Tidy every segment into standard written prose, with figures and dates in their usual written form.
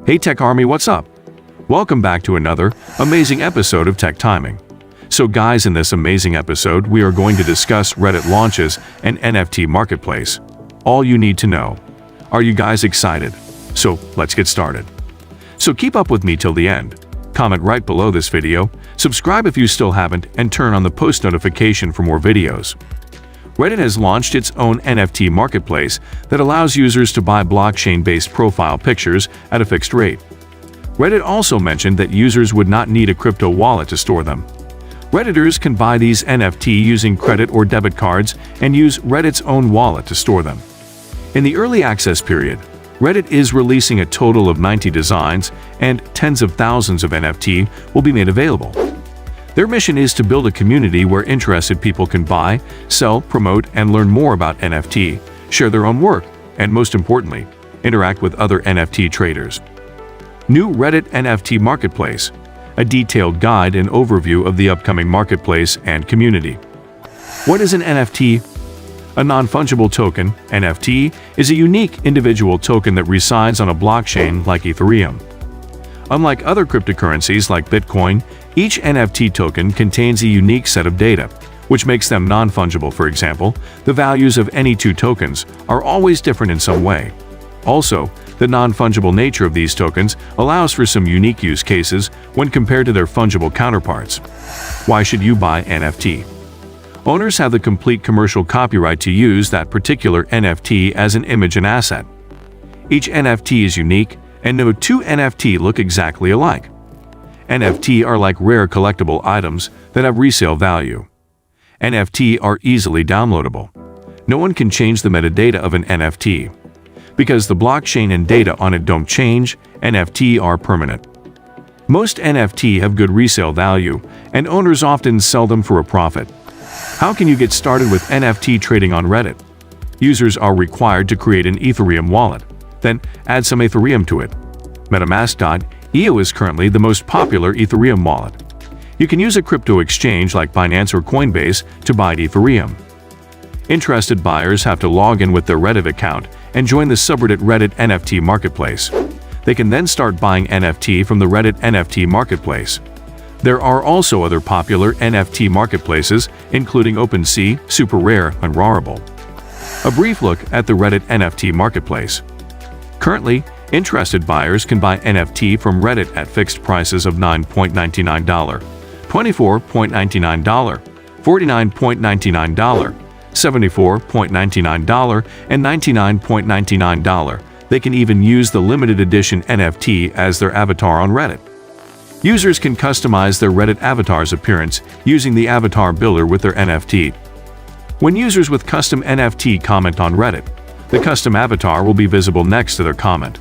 Hey Tech Army, what's up? Welcome back to another amazing episode of Tech Timing. So guys, in this amazing episode, we are going to discuss Reddit launches an NFT marketplace. All you need to know. Are you guys excited? So let's get started. So keep up with me till the end. Comment right below this video, subscribe if you still haven't, and turn on the post notification for more videos. Reddit has launched its own NFT marketplace that allows users to buy blockchain-based profile pictures at a fixed rate. Reddit also mentioned that users would not need a crypto wallet to store them. Redditors can buy these NFT using credit or debit cards and use Reddit's own wallet to store them. In the early access period, Reddit is releasing a total of 90 designs, and tens of thousands of NFT will be made available. Their mission is to build a community where interested people can buy, sell, promote, and learn more about NFT, share their own work, and most importantly, interact with other NFT traders. New Reddit NFT Marketplace, a detailed guide and overview of the upcoming marketplace and community. What is an NFT? A non-fungible token, NFT, is a unique individual token that resides on a blockchain like Ethereum. Unlike other cryptocurrencies like Bitcoin, each NFT token contains a unique set of data, which makes them non-fungible. For example, the values of any two tokens are always different in some way. Also, the non-fungible nature of these tokens allows for some unique use cases when compared to their fungible counterparts. Why should you buy NFT? Owners have the complete commercial copyright to use that particular NFT as an image and asset. Each NFT is unique, and no two NFT look exactly alike. NFT are like rare collectible items that have resale value. NFT are easily downloadable. No one can change the metadata of an NFT. Because the blockchain and data on it don't change, NFT are permanent. Most NFT have good resale value, and owners often sell them for a profit. How can you get started with NFT trading on Reddit? Users are required to create an Ethereum wallet, then add some Ethereum to it. MetaMask.io is currently the most popular Ethereum wallet. You can use a crypto exchange like Binance or Coinbase to buy Ethereum. Interested buyers have to log in with their Reddit account and join the subreddit Reddit NFT Marketplace. They can then start buying NFT from the Reddit NFT Marketplace. There are also other popular NFT marketplaces, including OpenSea, SuperRare, and Rarible. A brief look at the Reddit NFT Marketplace. Currently, interested buyers can buy NFT from Reddit at fixed prices of $9.99, $24.99, $49.99, $74.99, and $99.99. They can even use the limited edition NFT as their avatar on Reddit. Users can customize their Reddit avatar's appearance using the avatar builder with their NFT. When users with custom NFT comment on Reddit, the custom avatar will be visible next to their comment.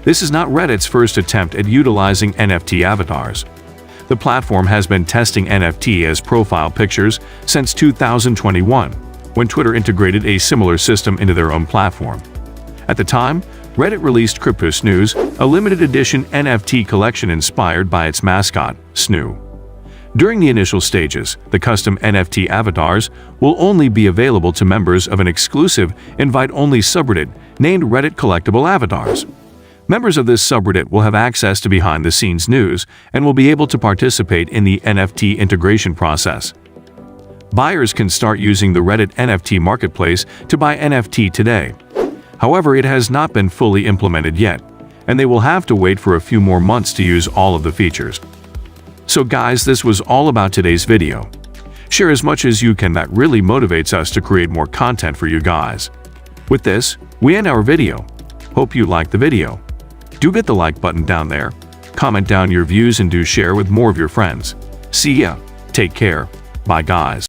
This is not Reddit's first attempt at utilizing NFT avatars. The platform has been testing NFT as profile pictures since 2021, when Twitter integrated a similar system into their own platform. At the time, Reddit released CryptoSnooze, a limited edition NFT collection inspired by its mascot, Snoo. During the initial stages, the custom NFT avatars will only be available to members of an exclusive invite-only subreddit named Reddit Collectible Avatars. Members of this subreddit will have access to behind-the-scenes news and will be able to participate in the NFT integration process. Buyers can start using the Reddit NFT Marketplace to buy NFT today. However, it has not been fully implemented yet, and they will have to wait for a few more months to use all of the features. So guys, this was all about today's video. Share as much as you can, that really motivates us to create more content for you guys. With this, we end our video. Hope you liked the video. Do hit the like button down there, comment down your views, and do share with more of your friends. See ya. Take care. Bye guys.